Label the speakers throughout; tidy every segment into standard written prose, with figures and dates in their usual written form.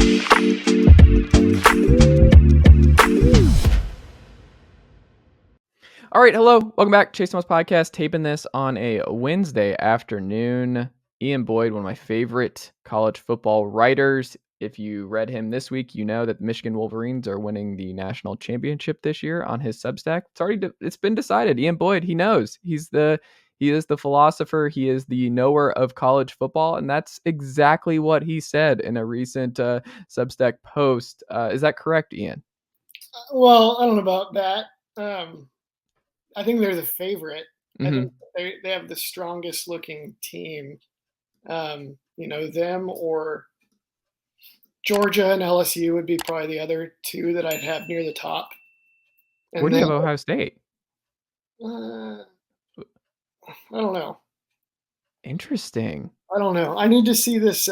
Speaker 1: All right, hello. Welcome back. Chase Thomas Podcast, taping this on a Wednesday afternoon. Ian Boyd, one of my favorite college football writers. If you read him this week, you know that the Michigan Wolverines are winning the national championship this year on his Substack. It's been decided. Ian Boyd, he knows. He is the philosopher. He is the knower of college football, and that's exactly what he said in a recent Substack post. Is that correct, Ian?
Speaker 2: Well, I don't know about that. I think they're the favorite.
Speaker 1: Mm-hmm.
Speaker 2: I think they have the strongest looking team. Them or Georgia and LSU would be probably the other two that I'd have near the top.
Speaker 1: Where do you have Ohio State?
Speaker 2: I don't know.
Speaker 1: Interesting.
Speaker 2: I don't know. I need to see this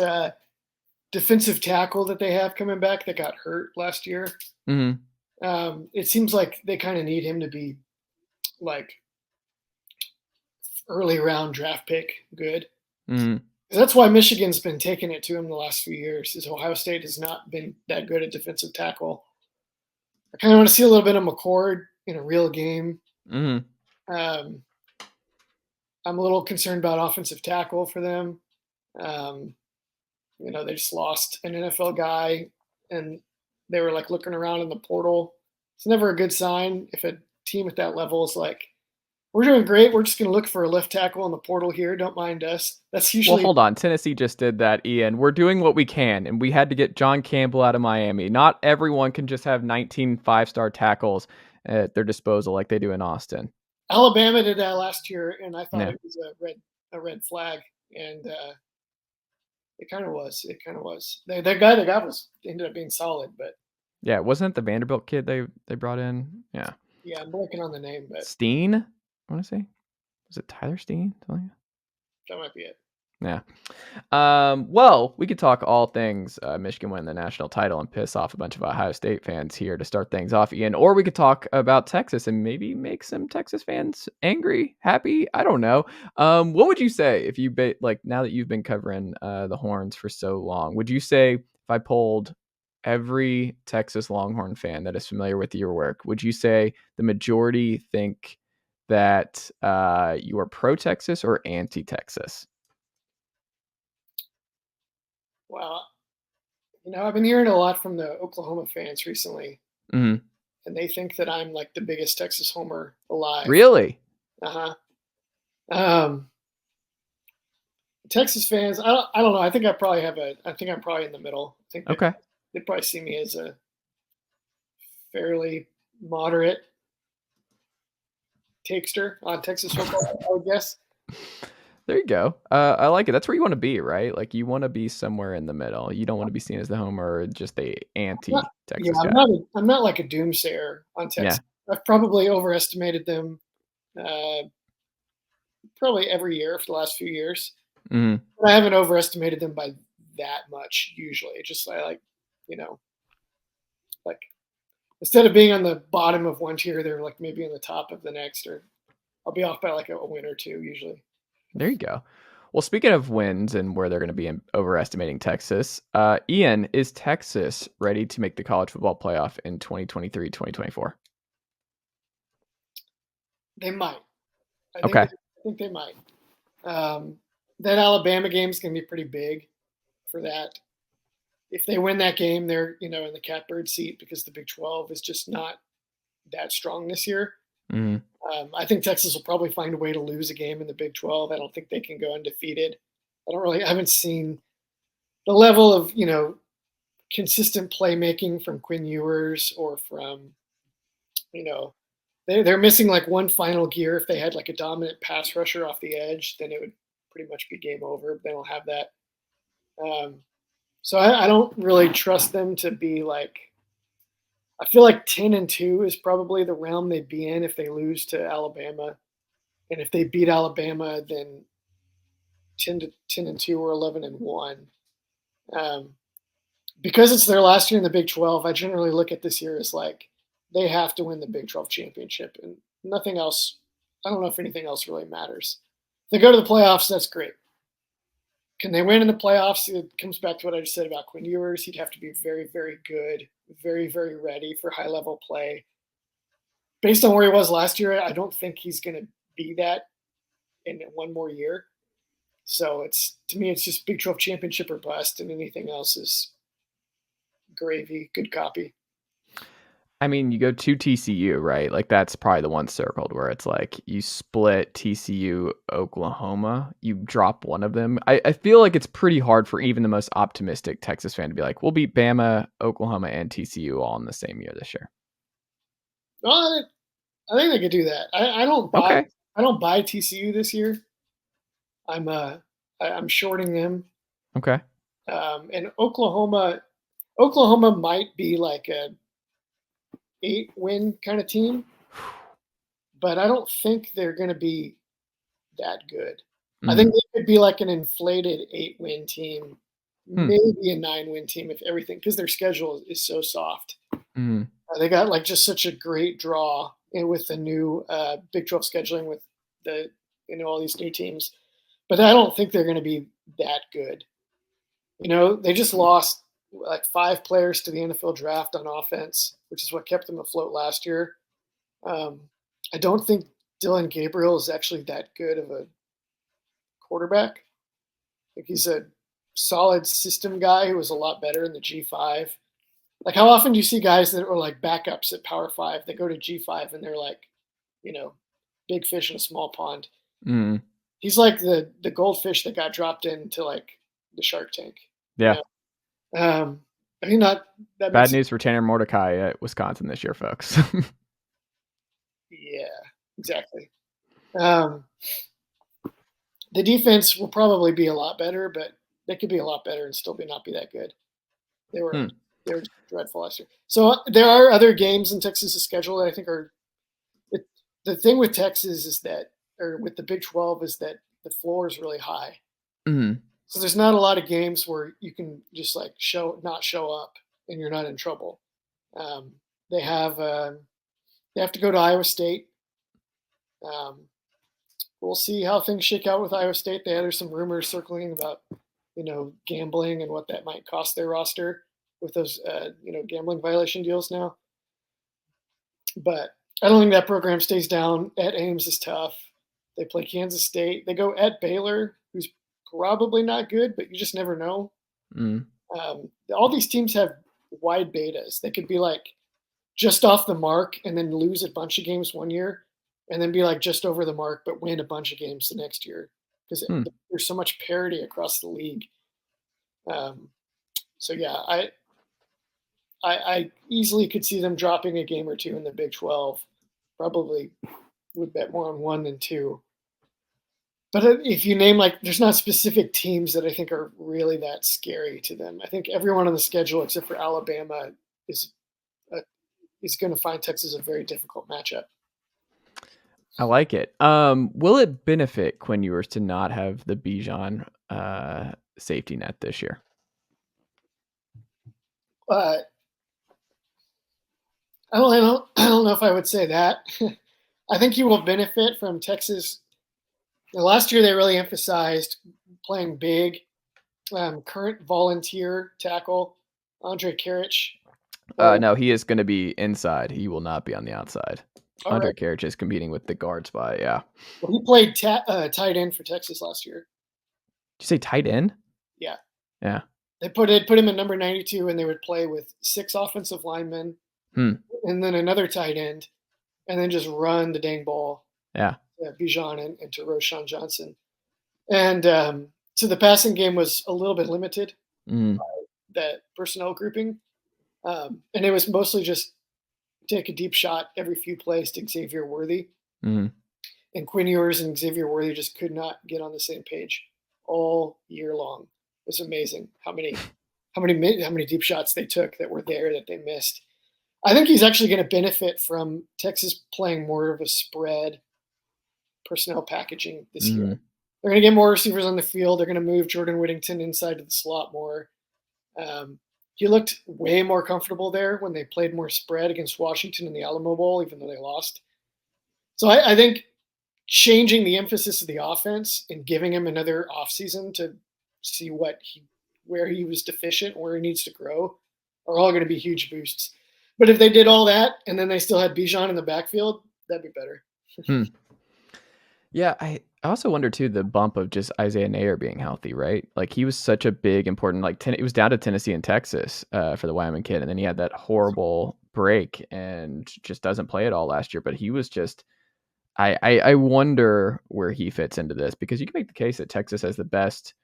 Speaker 2: defensive tackle that they have coming back that got hurt last year.
Speaker 1: Mm-hmm.
Speaker 2: It seems like they kind of need him to be like early round draft pick good.
Speaker 1: Mm-hmm.
Speaker 2: That's why Michigan's been taking it to him the last few years, is Ohio State has not been that good at defensive tackle. I kind of want to see a little bit of McCord in a real game.
Speaker 1: Mm-hmm.
Speaker 2: I'm a little concerned about offensive tackle for them. They just lost an NFL guy, and they were like looking around in the portal. It's never a good sign if a team at that level is like, we're doing great, we're just going to look for a left tackle in the portal here, don't mind us. That's usually...
Speaker 1: Well, hold on. Tennessee just did that, Ian. We're doing what we can, and we had to get John Campbell out of Miami. Not everyone can just have 19 five-star tackles at their disposal like they do in Austin.
Speaker 2: Alabama did that last year, and I thought it was a red flag, and it kind of was. The guy they got ended up being solid, but...
Speaker 1: Yeah, wasn't it the Vanderbilt kid they brought in? Yeah.
Speaker 2: Yeah, I'm blanking on the name, but...
Speaker 1: Steen, I want to say. Was it Tyler Steen?
Speaker 2: That might be it.
Speaker 1: Yeah. Well, we could talk all things Michigan winning the national title and piss off a bunch of Ohio State fans here to start things off, Ian. Or we could talk about Texas and maybe make some Texas fans angry, happy. I don't know. What would you say if you now that you've been covering the Horns for so long? Would you say if I polled every Texas Longhorn fan that is familiar with your work, would you say the majority think that you are pro-Texas or anti-Texas?
Speaker 2: Well, I've been hearing a lot from the Oklahoma fans recently,
Speaker 1: mm-hmm.
Speaker 2: and they think that I'm like the biggest Texas homer alive.
Speaker 1: Really?
Speaker 2: Texas fans, I don't know. I think I'm probably in the middle. I think
Speaker 1: okay.
Speaker 2: They probably see me as a fairly moderate takester on Texas football, I would guess.
Speaker 1: There you go. I like it. That's where you want to be, right? Like you want to be somewhere in the middle. You don't want to be seen as the homer or just the anti-Texas guy.
Speaker 2: I'm not like a doomsayer on Texas. Yeah. I've probably overestimated them probably every year for the last few years.
Speaker 1: Mm-hmm.
Speaker 2: But I haven't overestimated them by that much usually. Just like instead of being on the bottom of one tier, they're like maybe on the top of the next, or I'll be off by like a win or two usually.
Speaker 1: There you go. Well, speaking of wins and where they're going to be overestimating Texas, Ian, is Texas ready to make the college football playoff in 2023-2024?
Speaker 2: They might.
Speaker 1: I
Speaker 2: think they might. That Alabama game is going to be pretty big for that. If they win that game, they're in the catbird seat because the Big 12 is just not that strong this year.
Speaker 1: Mm-hmm.
Speaker 2: I think Texas will probably find a way to lose a game in the Big 12. I don't think they can go undefeated. I haven't seen the level of, consistent playmaking from Quinn Ewers or from, they're missing like one final gear. If they had like a dominant pass rusher off the edge, then it would pretty much be game over. But they don't have that. So I don't really trust them to be like, I feel like 10-2 is probably the realm they'd be in if they lose to Alabama. And if they beat Alabama, then 10-2 or 11-1. Because it's their last year in the Big 12, I generally look at this year as like they have to win the Big 12 championship and nothing else. I don't know if anything else really matters. If they go to the playoffs, that's great. Can they win in the playoffs? It comes back to what I just said about Quinn Ewers. He'd have to be very, very good, very, very ready for high level play. Based on where he was last year, I don't think he's going to be that in one more year. So to me, it's just Big 12 championship or bust, and anything else is gravy, good copy.
Speaker 1: I mean, you go to TCU, right? Like that's probably the one circled where it's like you split TCU, Oklahoma, you drop one of them. I feel like it's pretty hard for even the most optimistic Texas fan to be like, we'll beat Bama, Oklahoma, and TCU all in the same year this year.
Speaker 2: Well, I think they could do that. I don't buy TCU this year. I'm shorting them.
Speaker 1: Okay.
Speaker 2: And Oklahoma might be like a 8-win kind of team, but I don't think they're going to be that good. I think they could be like an inflated 8-win team, maybe a 9-win team if everything, because their schedule is so soft. They got like just such a great draw with the new Big 12 scheduling with the all these new teams, but I don't think they're going to be that good. They just lost like 5 players to the NFL draft on offense, which is what kept them afloat last year. I don't think Dylan Gabriel is actually that good of a quarterback. I think he's a solid system guy who was a lot better in the G5. Like, how often do you see guys that are like backups at Power 5 that go to G5 and they're like, big fish in a small pond? He's like the goldfish that got dropped into like the Shark Tank.
Speaker 1: Yeah.
Speaker 2: I mean, not that
Speaker 1: bad news for Tanner Mordecai at Wisconsin this year, folks.
Speaker 2: Yeah, exactly. The defense will probably be a lot better, but they could be a lot better and still not be that good. They were dreadful last year. So there are other games in Texas' schedule that I think are the thing with Texas is that, or with the Big 12, is that the floor is really high. So there's not a lot of games where you can just like not show up and you're not in trouble. They have to go to Iowa State. We'll see how things shake out with Iowa State. There's some rumors circling about gambling and what that might cost their roster with those gambling violation deals now. But I don't think that program stays down. At Ames is tough. They play Kansas State. They go at Baylor, who's probably not good, but you just never know. All these teams have wide betas. They could be like just off the mark and then lose a bunch of games one year, and then be like just over the mark but win a bunch of games the next year because there's so much parity across the league. So yeah, I easily could see them dropping a game or two in the Big 12. Probably would bet more on 1 than 2. But if you name, like, there's not specific teams that I think are really that scary to them. I think everyone on the schedule except for Alabama is going to find Texas a very difficult matchup.
Speaker 1: I like it. Will it benefit Quinn Ewers to not have the Bichon safety net this year?
Speaker 2: I don't know if I would say that. I think he will benefit from Texas. Last year, they really emphasized playing big. Current volunteer tackle, Andre Karich.
Speaker 1: No, he is going to be inside. He will not be on the outside. Andre Karich is competing with the guard spot, yeah.
Speaker 2: Well, he played tight end for Texas last year.
Speaker 1: Did you say tight end?
Speaker 2: Yeah.
Speaker 1: Yeah.
Speaker 2: They put him at number 92, and they would play with 6 offensive linemen and then another tight end, and then just run the dang ball.
Speaker 1: Yeah.
Speaker 2: Bichon and to Roschon Johnson. And so the passing game was a little bit limited by that personnel grouping. And it was mostly just take a deep shot every few plays to Xavier Worthy. And Quinn Ewers and Xavier Worthy just could not get on the same page all year long. It was amazing how many deep shots they took that were there that they missed. I think he's actually going to benefit from Texas playing more of a spread personnel packaging this year. They're going to get more receivers on the field. They're going to move Jordan Whittington inside to the slot more. He looked way more comfortable there when they played more spread against Washington in the Alamo Bowl, even though they lost. So I think changing the emphasis of the offense and giving him another offseason to see where he was deficient, where he needs to grow, are all going to be huge boosts. But if they did all that and then they still had Bichon in the backfield, that'd be better.
Speaker 1: Hmm. Yeah, I also wonder too the bump of just Isaiah Nayer being healthy, right? Like he was such a big important it was down to Tennessee and Texas for the Wyoming kid, and then he had that horrible break and just doesn't play at all last year. But he was just I wonder where he fits into this, because you can make the case that Texas has the best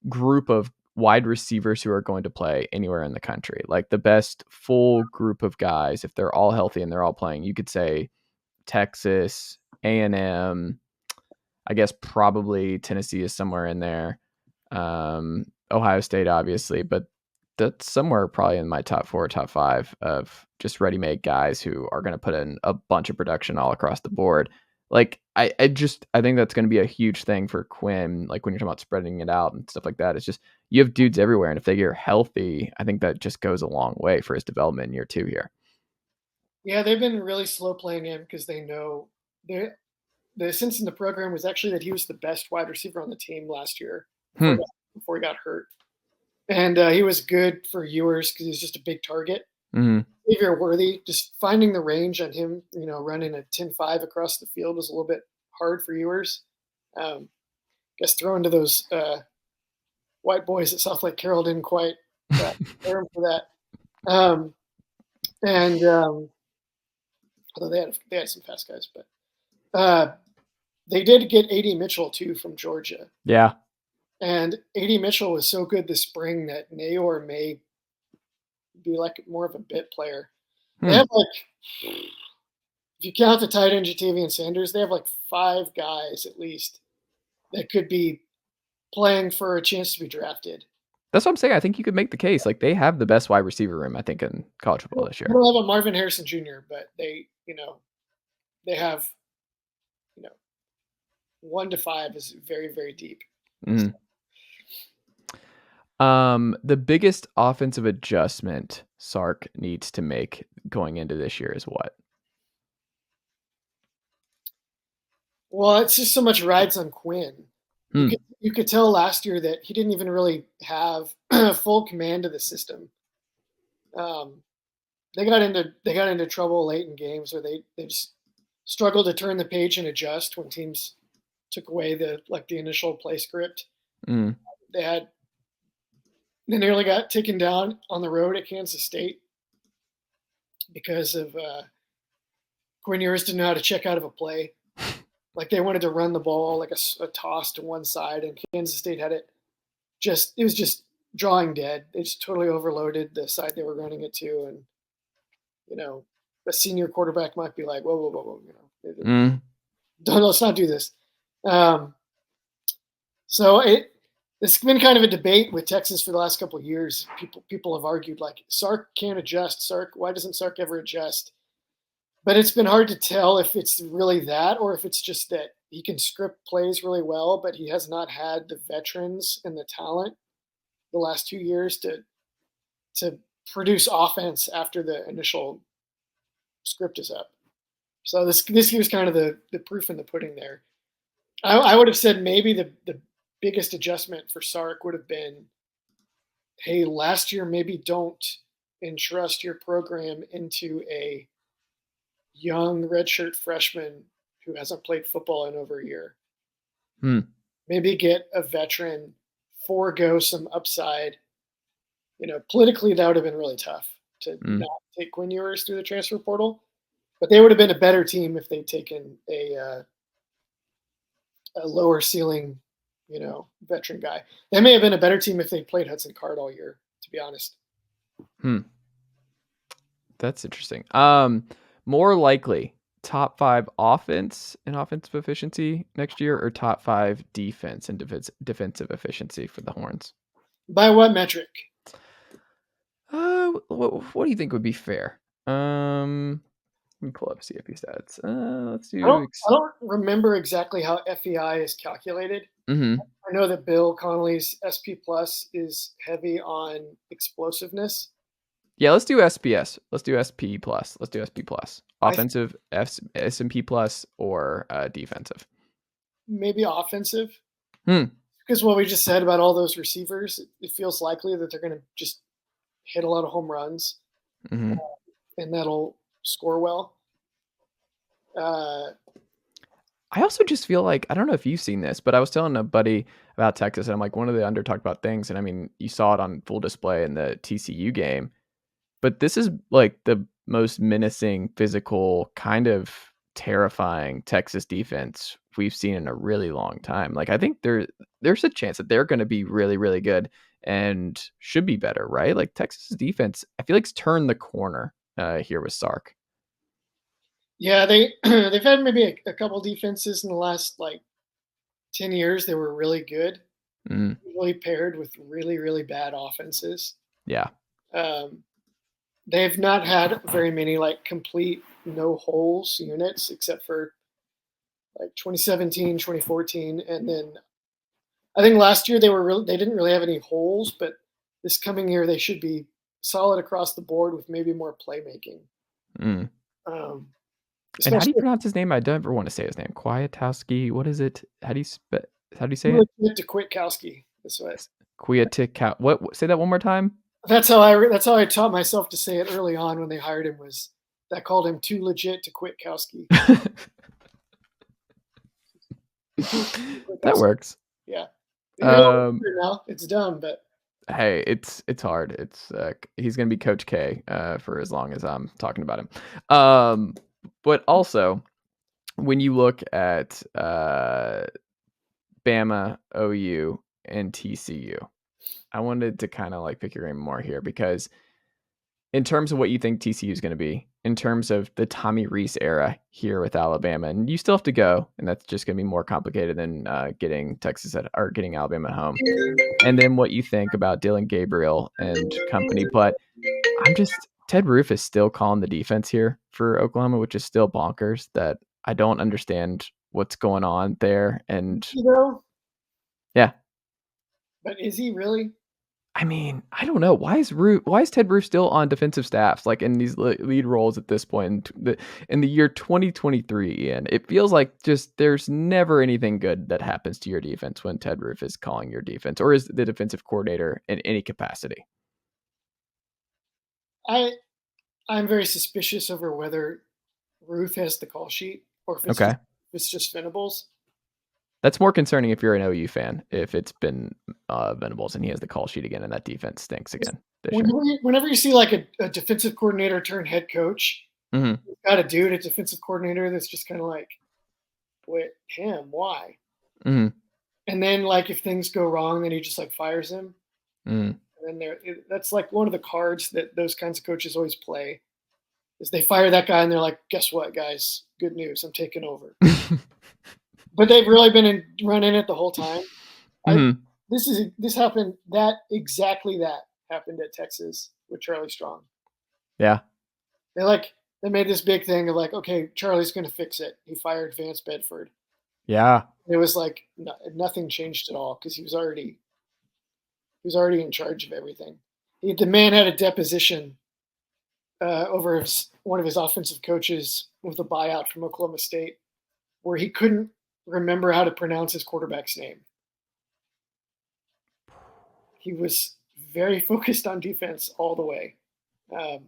Speaker 1: group of wide receivers who are going to play anywhere in the country, like the best full group of guys. If they're all healthy and they're all playing, you could say Texas, A&M. I guess probably Tennessee is somewhere in there. Ohio State, obviously, but that's somewhere probably in my top 4, top 5 of just ready-made guys who are going to put in a bunch of production all across the board. Like I think that's going to be a huge thing for Quinn. Like when you're talking about spreading it out and stuff like that, it's just you have dudes everywhere, and if they get healthy, I think that just goes a long way for his development in year 2 here.
Speaker 2: Yeah, they've been really slow playing him because they know the sense in the program was actually that he was the best wide receiver on the team last year before he got hurt. And he was good for Ewers because he's just a big target.
Speaker 1: Mm-hmm.
Speaker 2: Xavier Worthy, just finding the range on him, running a 10-5 across the field was a little bit hard for Ewers. Guess throwing to those white boys at South Lake Carroll didn't quite prepare him for that. Although they had some fast guys, but they did get A.D. Mitchell too from Georgia.
Speaker 1: Yeah.
Speaker 2: And A.D. Mitchell was so good this spring that Nayor may be like more of a bit player. They have if you count the tight end Jatavian Sanders, they have like 5 guys at least that could be playing for a chance to be drafted.
Speaker 1: That's what I'm saying. I think you could make the case. Like they have the best wide receiver room, I think, in college football this year.
Speaker 2: They don't have a Marvin Harrison Jr., but they have 1 to 5 is very, very deep.
Speaker 1: Mm-hmm. The biggest offensive adjustment Sark needs to make going into this year is what?
Speaker 2: Well, it's just so much rides on Quinn. You could tell last year that he didn't even really have full command of the system. They got into trouble late in games where they just struggled to turn the page and adjust when teams took away the initial play script. They nearly got taken down on the road at Kansas State because of Quinn Ewers didn't know how to check out of a play. Like they wanted to run the ball like a toss to one side, and Kansas State had it was just drawing dead. They just totally overloaded the side they were running it to, and a senior quarterback might be like, whoa, let's not do this. So it's been kind of a debate with Texas for the last couple of years. People have argued like Sark can't adjust. Why doesn't Sark ever adjust? But it's been hard to tell if it's really that or if it's just that he can script plays really well, but he has not had the veterans and the talent the last 2 years to produce offense after the initial script is up. So this year's kind of the proof in the pudding there. I would have said maybe the biggest adjustment for Sark would have been, hey, last year maybe don't entrust your program into a young redshirt freshman who hasn't played football in over a year. Maybe get a veteran, forego some upside. Politically that would have been really tough to not take Quinn Ewers through the transfer portal, but they would have been a better team if they'd taken a lower ceiling, veteran guy. They may have been a better team if they played Hudson Card all year, to be honest.
Speaker 1: That's interesting. More likely top 5 offense and offensive efficiency next year, or top 5 defense and defensive efficiency for the Horns?
Speaker 2: By what metric?
Speaker 1: What do you think would be fair? Let me pull up CFP stats. Let's do.
Speaker 2: I don't remember exactly how FEI is calculated. I know that Bill Connolly's SP Plus is heavy on explosiveness.
Speaker 1: Yeah, let's do SPS. Let's do SP Plus. Let's do SP Plus. Offensive SMP Plus or defensive.
Speaker 2: Maybe offensive. because what we just said about all those receivers, it feels likely that they're going to just hit a lot of home runs,
Speaker 1: Hmm.
Speaker 2: and that'll score well. Uh,
Speaker 1: I also just feel like I don't know if you've seen this, but I was telling a buddy about Texas, and I'm like, one of the under talked about things, and I mean, you saw it on full display in the TCU game, but this is like the most menacing, physical, kind of terrifying Texas defense we've seen in a really long time. Like I think there's a chance that they're going to be really, really good and should be better, right? Like Texas defense, I feel like it's turned the corner here with Sark.
Speaker 2: yeah, they've had maybe a couple defenses in the last like 10 years. They were really good,
Speaker 1: Mm,
Speaker 2: really paired with really really bad offenses.
Speaker 1: yeah.
Speaker 2: Um, they've not had very many like complete no holes units except for like 2017, 2014, and then I think last year they didn't really have any holes, but this coming year they should be solid across the board with maybe more playmaking.
Speaker 1: Mm.
Speaker 2: Um,
Speaker 1: And how do you
Speaker 2: especially
Speaker 1: pronounce his name? I don't ever want to say his name. Kwiatkowski. What is it? How do you say
Speaker 2: really
Speaker 1: it?
Speaker 2: good to Kwiatkowski. That's what.
Speaker 1: Kwiatkowski. What? Say that one more time.
Speaker 2: That's how I taught myself to say it early on when they hired him. Was that called him too legit to Kwiatkowski?
Speaker 1: That works.
Speaker 2: Yeah.
Speaker 1: Um,
Speaker 2: Now it's dumb, but
Speaker 1: hey, it's hard. It's he's gonna be Coach K for as long as I'm talking about him. But also when you look at Bama, OU, and TCU, I wanted to kind of like pick your brain more here because in terms of what you think TCU is going to be, in terms of the Tommy Rees era here with Alabama, and you still have to go, and that's just going to be more complicated than getting getting Alabama at home. And then what you think about Dylan Gabriel and company, but I'm just Ted Roof is still calling the defense here for Oklahoma, which is still bonkers. That I don't understand what's going on there, and
Speaker 2: you know,
Speaker 1: yeah.
Speaker 2: but is he really?
Speaker 1: I mean, I don't know. Why is Ted Roof still on defensive staffs, like in these lead roles at this point in the year 2023? And it feels like just there's never anything good that happens to your defense when Ted Roof is calling your defense or is the defensive coordinator in any capacity.
Speaker 2: I I'm very suspicious over whether Ruth has the call sheet or
Speaker 1: Okay.
Speaker 2: if it's just Venables.
Speaker 1: That's more concerning if you're an OU fan, if it's been Venables and he has the call sheet again and that defense stinks again this year.
Speaker 2: Whenever you see like a defensive coordinator turn head coach,
Speaker 1: Hmm.
Speaker 2: you've got a dude, a defensive coordinator that's just kind of like, wait, him, why?
Speaker 1: Hmm.
Speaker 2: And then like if things go wrong, then he just like fires him.
Speaker 1: Hmm.
Speaker 2: And then that's like one of the cards that those kinds of coaches always play is they fire that guy and they're like, guess what, guys? Good news, I'm taking over. But they've really been running it the whole time. I
Speaker 1: Hmm.
Speaker 2: this happened that happened at Texas with Charlie Strong.
Speaker 1: Yeah.
Speaker 2: They made this big thing of like, okay, Charlie's going to fix it. He fired Vance Bedford.
Speaker 1: Yeah.
Speaker 2: It was like nothing changed at all because he was already in charge of everything. The man had a deposition over one of his offensive coaches with a buyout from Oklahoma State, where he couldn't remember how to pronounce his quarterback's name. He was very focused on defense all the way. Um,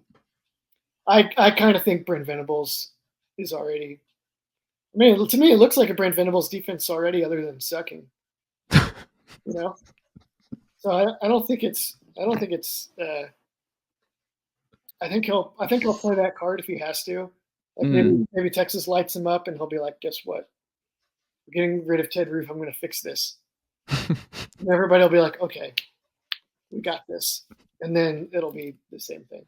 Speaker 2: I kind of think Brent Venables is already. I mean, to me, it looks like a Brent Venables defense already, other than sucking. You know, so I don't think it's. I don't think it's. I think he'll play that card if he has to. Like maybe Texas lights him up and he'll be like, guess what? We're getting rid of Ted Roof. I'm going to fix this. And everybody will be like, okay, we got this, and then it'll be the same thing.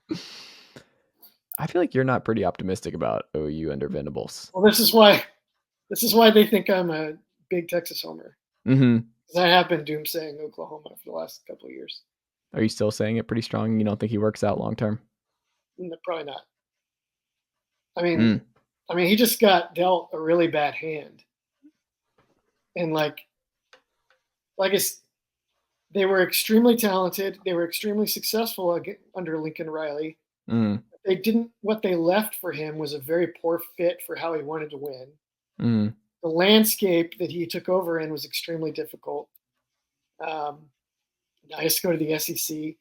Speaker 1: I feel like you're not pretty optimistic about OU under Venables.
Speaker 2: Well, this is why they think I'm a big Texas homer.
Speaker 1: Mm-hmm.
Speaker 2: Because I have been doomsaying Oklahoma for the last couple of years.
Speaker 1: Are you still saying it pretty strong? You don't think he works out long term?
Speaker 2: Probably not. I mean,
Speaker 1: Mm.
Speaker 2: he just got dealt a really bad hand, and they were extremely talented. They were extremely successful under Lincoln Riley.
Speaker 1: Mm.
Speaker 2: They didn't. What they left for him was a very poor fit for how he wanted to win.
Speaker 1: Mm.
Speaker 2: The landscape that he took over in was extremely difficult. Nice to go to the SEC.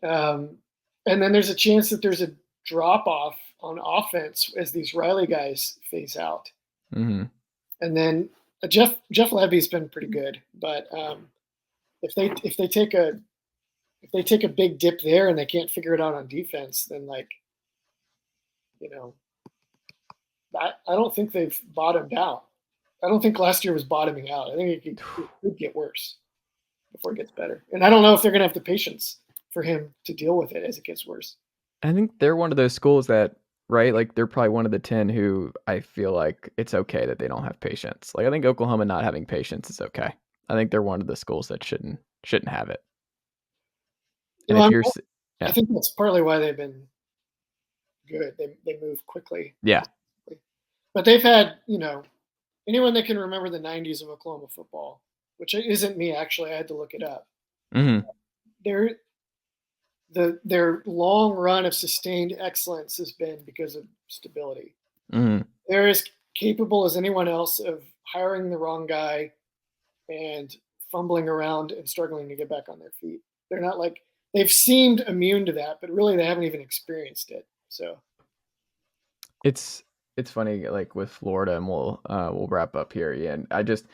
Speaker 2: And then there's a chance that there's a drop off on offense as these Riley guys phase out.
Speaker 1: Mm-hmm.
Speaker 2: And then Jeff Levy's been pretty good, but if they take a big dip there and they can't figure it out on defense, then like, you know, I don't think they've bottomed out. I don't think last year was bottoming out. I think it could get worse before it gets better. And I don't know if they're going to have the patience for him to deal with it as it gets worse.
Speaker 1: I think they're one of those schools that, right, like they're probably one of the 10 who I feel like it's okay that they don't have patience. Like I think Oklahoma not having patience is okay. I think they're one of the schools that shouldn't have it. And if you're,
Speaker 2: I think that's partly why they've been good. They move quickly.
Speaker 1: Yeah.
Speaker 2: But they've had, anyone that can remember the 90s of Oklahoma football, which isn't me actually, I had to look it up.
Speaker 1: Mm-hmm.
Speaker 2: Their long run of sustained excellence has been because of stability.
Speaker 1: Mm-hmm.
Speaker 2: They're as capable as anyone else of hiring the wrong guy and fumbling around and struggling to get back on their feet. They're not like, they've seemed immune to that, but really they haven't even experienced it. So
Speaker 1: it's funny, like with Florida, and we'll wrap up here. Yeah, and I just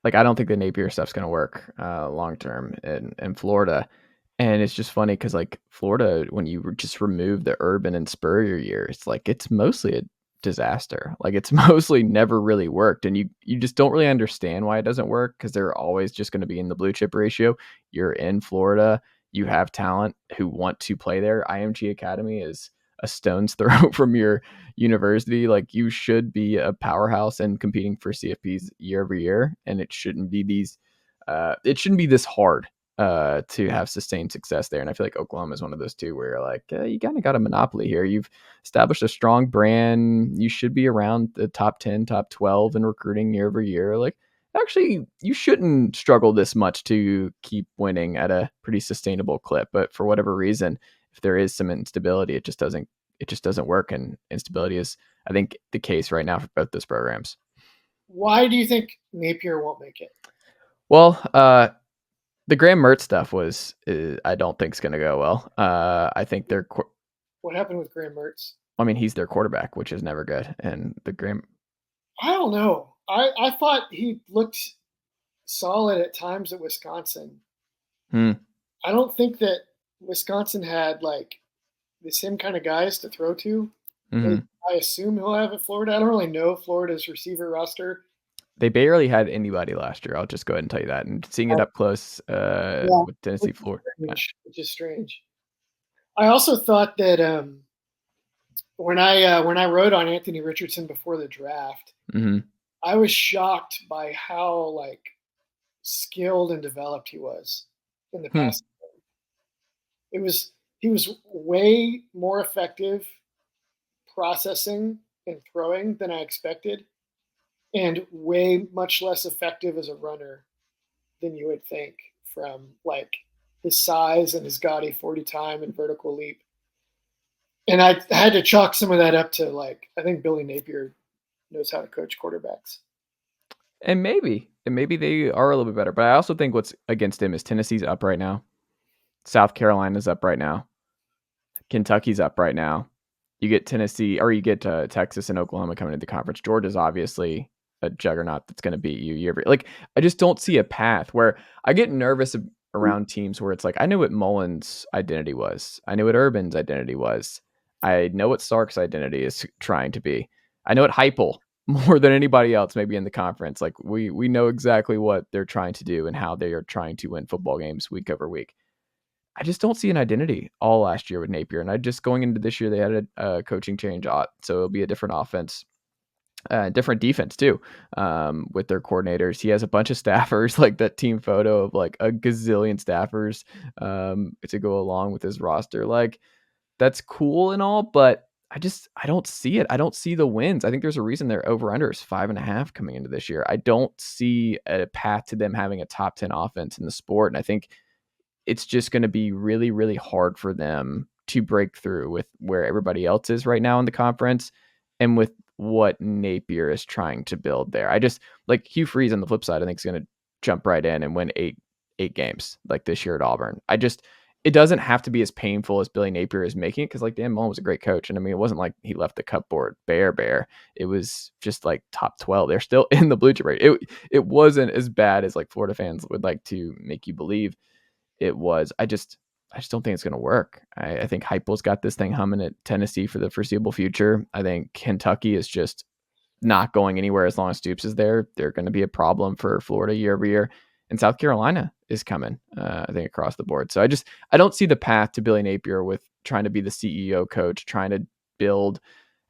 Speaker 1: I don't think the Napier stuff's gonna work long term in Florida. And it's just funny because like Florida, when you just remove the Urban and Spurrier years, like it's mostly a disaster. Like it's mostly never really worked, and you just don't really understand why it doesn't work because they're always just going to be in the blue chip ratio. You're in Florida, you have talent who want to play there. IMG Academy is a stone's throw from your university. Like you should be a powerhouse and competing for CFPs year over year, and it shouldn't be these. It shouldn't be this hard to have sustained success there. And I feel like Oklahoma is one of those two where you're like, you kind of got a monopoly here. You've established a strong brand. You should be around the top 10, top 12 in recruiting year over year. Like, actually, you shouldn't struggle this much to keep winning at a pretty sustainable clip. But for whatever reason, if there is some instability, it just doesn't work. And instability is, I think, the case right now for both those programs.
Speaker 2: Why do you think Napier won't make it?
Speaker 1: Well, the Graham Mertz stuff I don't think is going to go well. I think they're.
Speaker 2: What happened with Graham Mertz?
Speaker 1: I mean, he's their quarterback, which is never good. And the Graham.
Speaker 2: I don't know. I thought he looked solid at times at Wisconsin. I don't think that Wisconsin had like the same kind of guys to throw to.
Speaker 1: Mm-hmm.
Speaker 2: I assume he'll have at Florida. I don't really know Florida's receiver roster.
Speaker 1: They barely had anybody last year. I'll just go ahead and tell you that. And seeing it up close with Tennessee, Florida,
Speaker 2: which is strange. I also thought that when I wrote on Anthony Richardson before the draft,
Speaker 1: mm-hmm.
Speaker 2: I was shocked by how like skilled and developed he was in the past. He was way more effective processing and throwing than I expected, and way much less effective as a runner than you would think from like his size and his gaudy 40 time and vertical leap. And I had to chalk some of that up to like, I think Billy Napier knows how to coach quarterbacks.
Speaker 1: And maybe they are a little bit better. But I also think what's against him is Tennessee's up right now. South Carolina's up right now. Kentucky's up right now. You get Tennessee, or you get Texas and Oklahoma coming into the conference. Georgia's obviously a juggernaut that's going to beat you. Like, I just don't see a path where I get nervous around teams where it's like, I know what Mullen's identity was. I know what Urban's identity was. I know what Sark's identity is trying to be. I know what Heupel more than anybody else maybe in the conference. Like we know exactly what they're trying to do and how they are trying to win football games week over week. I just don't see an identity all last year with Napier. And I just going into this year, they had a coaching change. So it'll be a different offense, different defense too, with their coordinators. He has a bunch of staffers, like that team photo of like a gazillion staffers to go along with his roster. Like that's cool and all, but I don't see it. I don't see the wins. I think there's a reason their over-under is 5.5 coming into this year. I don't see a path to them having a top 10 offense in the sport. And I think it's just going to be really, really hard for them to break through with where everybody else is right now in the conference and with what Napier is trying to build there. I just like Hugh Freeze on the flip side, I think is going to jump right in and win 8 8 games like this year at Auburn. It doesn't have to be as painful as Billy Napier is making it, because like Dan Mullen was a great coach, and I mean it wasn't like he left the cupboard bare. It was just like top 12. They're still in the blue chip rate. It wasn't as bad as like Florida fans would like to make you believe it was. I just don't think it's going to work. I think Heupel's got this thing humming at Tennessee for the foreseeable future. I think Kentucky is just not going anywhere as long as Stoops is there. They're going to be a problem for Florida year over year. And South Carolina is coming, I think, across the board. So I don't see the path to Billy Napier with trying to be the CEO coach, trying to build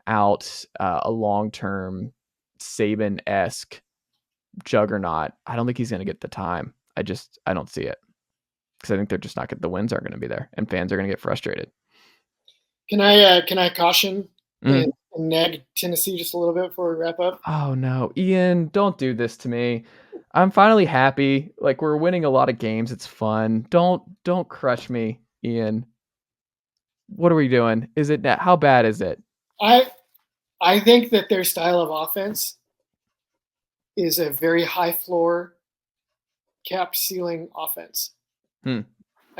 Speaker 1: out a long-term Saban-esque juggernaut. I don't think he's going to get the time. I don't see it, because I think they're just not the wins aren't going to be there, and fans are going to get frustrated.
Speaker 2: Can I caution and nag Tennessee just a little bit before we wrap up?
Speaker 1: Oh no, Ian, don't do this to me. I'm finally happy. Like, we're winning a lot of games. It's fun. Don't crush me, Ian. What are we doing? Is it how bad is it?
Speaker 2: I think that their style of offense is a very high floor, capped ceiling offense. I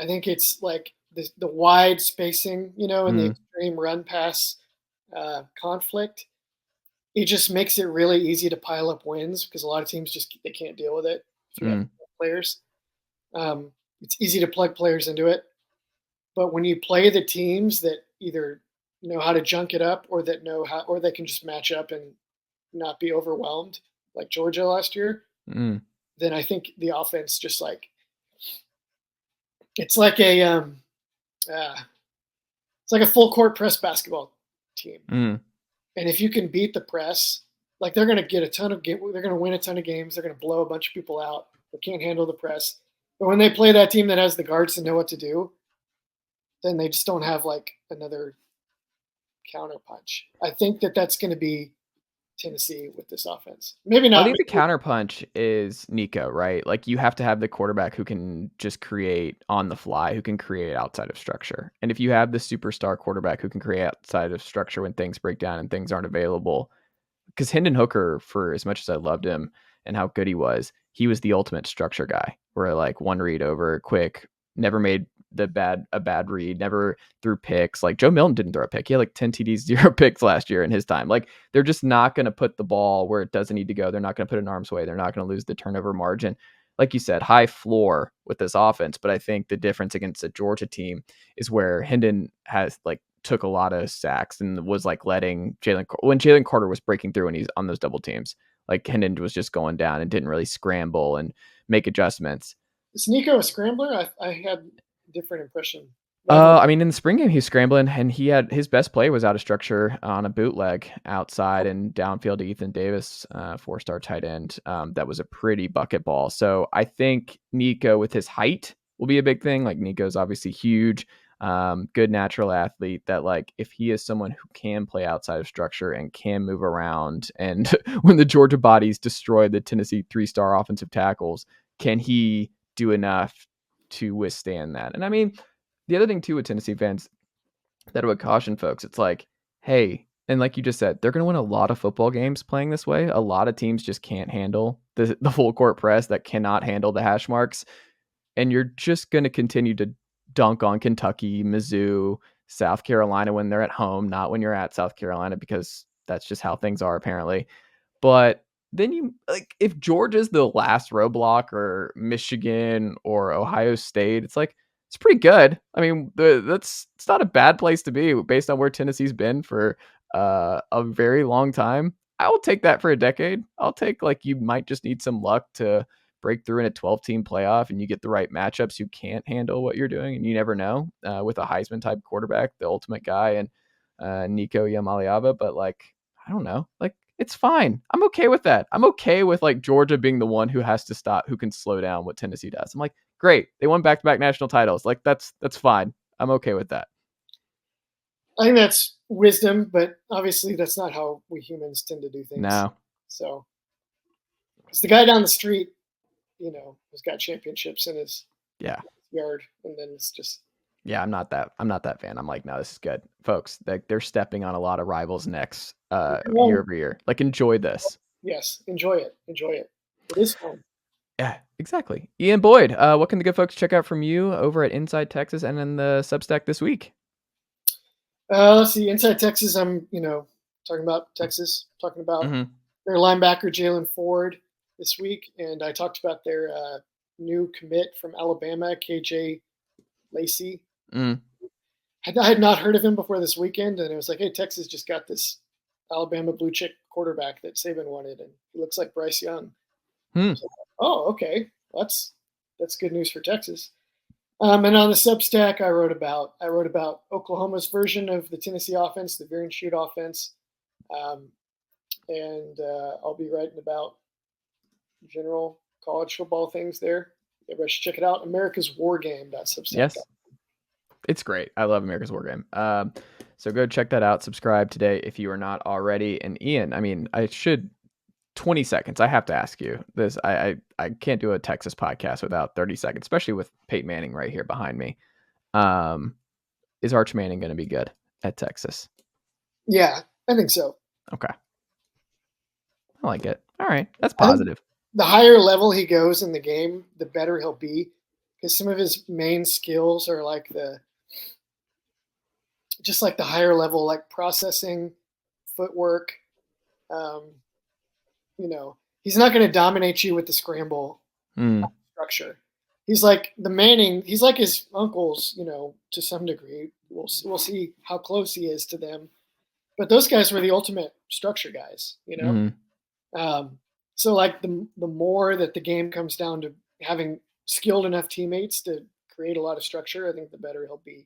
Speaker 2: think it's like the wide spacing, and the extreme run pass conflict. It just makes it really easy to pile up wins, because a lot of teams they can't deal with it if you have players. It's easy to plug players into it, but when you play the teams that either know how to junk it up, or that know how, or they can just match up and not be overwhelmed, like Georgia last year, then I think the offense just like it's like a full court press basketball team. And if you can beat the press, like they're going to get they're going to win a ton of games. They're going to blow a bunch of people out. They can't handle the press. But when they play that team that has the guards to know what to do, then they just don't have like another counterpunch. I think that's going to be Tennessee with this offense. Maybe not.
Speaker 1: I think the counterpunch is Nico, right? Like, you have to have the quarterback who can just create on the fly, who can create outside of structure. And if you have the superstar quarterback who can create outside of structure when things break down and things aren't available, because Hendon Hooker, for as much as I loved him and how good he was the ultimate structure guy, where like one read over quick, never made a bad read, never threw picks. Like, Joe Milton didn't throw a pick. He had like 10 TDs, 0 picks last year in his time. Like, they're just not going to put the ball where it doesn't need to go. They're not going to put it in arm's way. They're not going to lose the turnover margin. Like you said, high floor with this offense. But I think the difference against a Georgia team is where Hendon has like took a lot of sacks and was like letting when Jalen Carter was breaking through and he's on those double teams, like Hendon was just going down and didn't really scramble and make adjustments.
Speaker 2: Is Nico a scrambler? I had a different impression.
Speaker 1: I mean, in the spring game, he was scrambling, and he had his best play was out of structure on a bootleg outside and downfield to Ethan Davis, 4-star tight end. That was a pretty bucket ball. So I think Nico with his height will be a big thing. Like, Nico's obviously huge, good natural athlete, that like if he is someone who can play outside of structure and can move around, and when the Georgia bodies destroy the Tennessee 3-star offensive tackles, can he do enough to withstand that? And I mean, the other thing too with Tennessee fans that I would caution folks, it's like, hey, and like you just said, they're going to win a lot of football games playing this way. A lot of teams just can't handle the full court press, that cannot handle the hash marks. And you're just going to continue to dunk on Kentucky, Mizzou, South Carolina when they're at home, not when you're at South Carolina, because that's just how things are apparently. But then you like, if Georgia's the last roadblock, or Michigan or Ohio State, it's like, it's pretty good. I mean, it's not a bad place to be based on where Tennessee's been for a very long time. I will take that for a decade. I'll take, like, you might just need some luck to break through in a 12-team playoff, and you get the right matchups who can't handle what you're doing, and you never know with a Heisman type quarterback, the ultimate guy, and Nico Yamaliava. But like, I don't know, like, it's fine. I'm okay with that. I'm okay with like Georgia being the one who has to stop, who can slow down what Tennessee does. I'm like, great, they won back-to-back national titles. Like, that's fine. I'm okay with that.
Speaker 2: I think that's wisdom, but obviously that's not how we humans tend to do things.
Speaker 1: No.
Speaker 2: So, because the guy down the street, has got championships in his yard, and then it's just.
Speaker 1: Yeah, I'm not that fan. I'm like, no, this is good, folks. They're stepping on a lot of rivals' necks year over year. Like, enjoy this.
Speaker 2: Yes, enjoy it. Enjoy it. It is fun.
Speaker 1: Yeah, exactly. Ian Boyd, what can the good folks check out from you over at Inside Texas and in the Substack this week?
Speaker 2: Let's see. Inside Texas, I'm talking about Texas, talking about
Speaker 1: Mm-hmm.
Speaker 2: their linebacker Jalen Ford this week, and I talked about their new commit from Alabama, KJ Lacey.
Speaker 1: Mm.
Speaker 2: I had not heard of him before this weekend, and it was like, hey, Texas just got this Alabama blue chip quarterback that Saban wanted, and he looks like Bryce Young.
Speaker 1: Hmm.
Speaker 2: So, oh, okay, that's good news for Texas. And on the Substack, I wrote about Oklahoma's version of the Tennessee offense, the veer and shoot offense, um, and I'll be writing about general college football things there. Everybody should check it out. America's War Game.substack.
Speaker 1: Yes. It's great. I love America's War Game. So go check that out. Subscribe today if you are not already. And Ian, I mean, 20 seconds. I have to ask you this. I can't do a Texas podcast without 30 seconds, especially with Peyton Manning right here behind me. Is Arch Manning going to be good at Texas?
Speaker 2: Yeah, I think so.
Speaker 1: Okay. I like it. All right. That's positive.
Speaker 2: The higher level he goes in the game, the better he'll be, because some of his main skills are like the higher level, like processing, footwork. Um, he's not going to dominate you with the scramble structure. He's like the Manning. He's like his uncles, to some degree. We'll see how close he is to them. But those guys were the ultimate structure guys, So like the more that the game comes down to having skilled enough teammates to create a lot of structure, I think the better he'll be.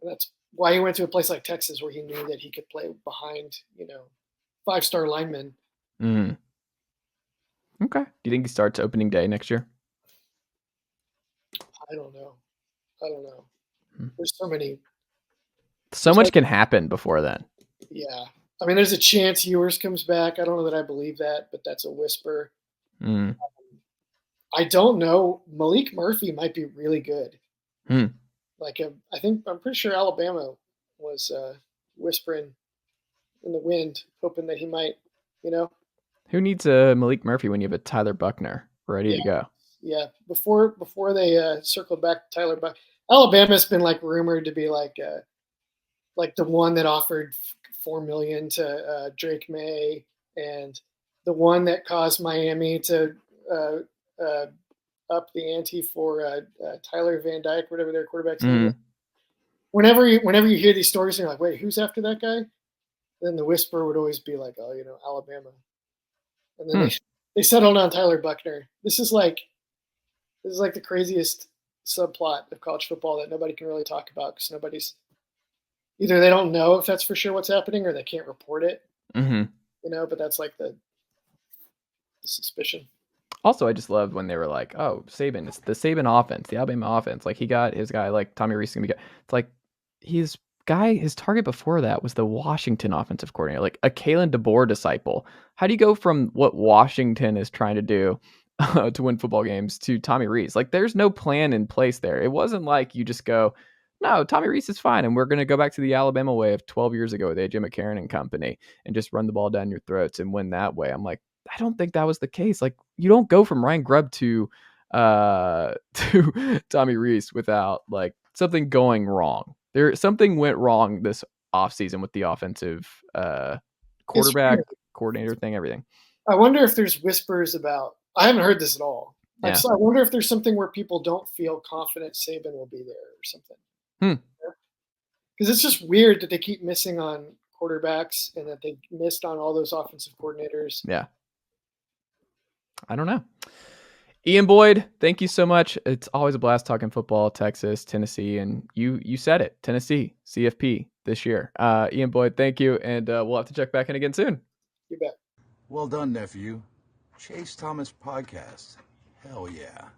Speaker 2: And that's why he went to a place like Texas where he knew that he could play behind, 5-star linemen.
Speaker 1: Okay. Do you think he starts opening day next year?
Speaker 2: I don't know. There's so many.
Speaker 1: So much can happen before then.
Speaker 2: Yeah. I mean, there's a chance Ewers comes back. I don't know that I believe that, but that's a whisper. I don't know. Malik Murphy might be really good. I'm pretty sure Alabama was whispering in the wind, hoping that he might,
Speaker 1: Who needs a Malik Murphy when you have a Tyler Buckner ready to go?
Speaker 2: Yeah. Before they circled back to Tyler Buckner, Alabama's been like rumored to be like the one that offered $4 million to Drake May, and the one that caused Miami to up the ante for Tyler Van Dyke, whatever their quarterback's name is. Whenever you hear these stories, you're like, wait, who's after that guy? Then the whisper would always be like, oh, Alabama. And then they settled on Tyler Buckner. This is like the craziest subplot of college football that nobody can really talk about because nobody's either they don't know if that's for sure what's happening or they can't report it. But that's like the suspicion.
Speaker 1: Also, I just loved when they were like, "Oh, Saban, it's the Saban offense, the Alabama offense." Like he got his guy, like Tommy Rees, gonna be good. It's like his target before that was the Washington offensive coordinator, like a Kalen DeBoer disciple. How do you go from what Washington is trying to do to win football games to Tommy Rees? Like, there's no plan in place there. It wasn't like you just go, "No, Tommy Rees is fine, and we're going to go back to the Alabama way of 12 years ago with AJ McCarron and company and just run the ball down your throats and win that way." I'm like, I don't think that was the case. Like, you don't go from Ryan Grubb to Tommy Rees without like something going wrong. Something went wrong this offseason with the offensive quarterback coordinator thing, everything.
Speaker 2: I wonder if there's whispers about. I haven't heard this at all.
Speaker 1: Yeah.
Speaker 2: I wonder if there's something where people don't feel confident Saban will be there or something. Because it's just weird that they keep missing on quarterbacks and that they missed on all those offensive coordinators.
Speaker 1: Yeah. I don't know. Ian Boyd, thank you so much. It's always a blast talking football, Texas, Tennessee, and you said it, Tennessee, CFP this year. Ian Boyd, thank you, and we'll have to check back in again soon.
Speaker 2: You bet.
Speaker 3: Well done, nephew. Chase Thomas Podcast. Hell yeah.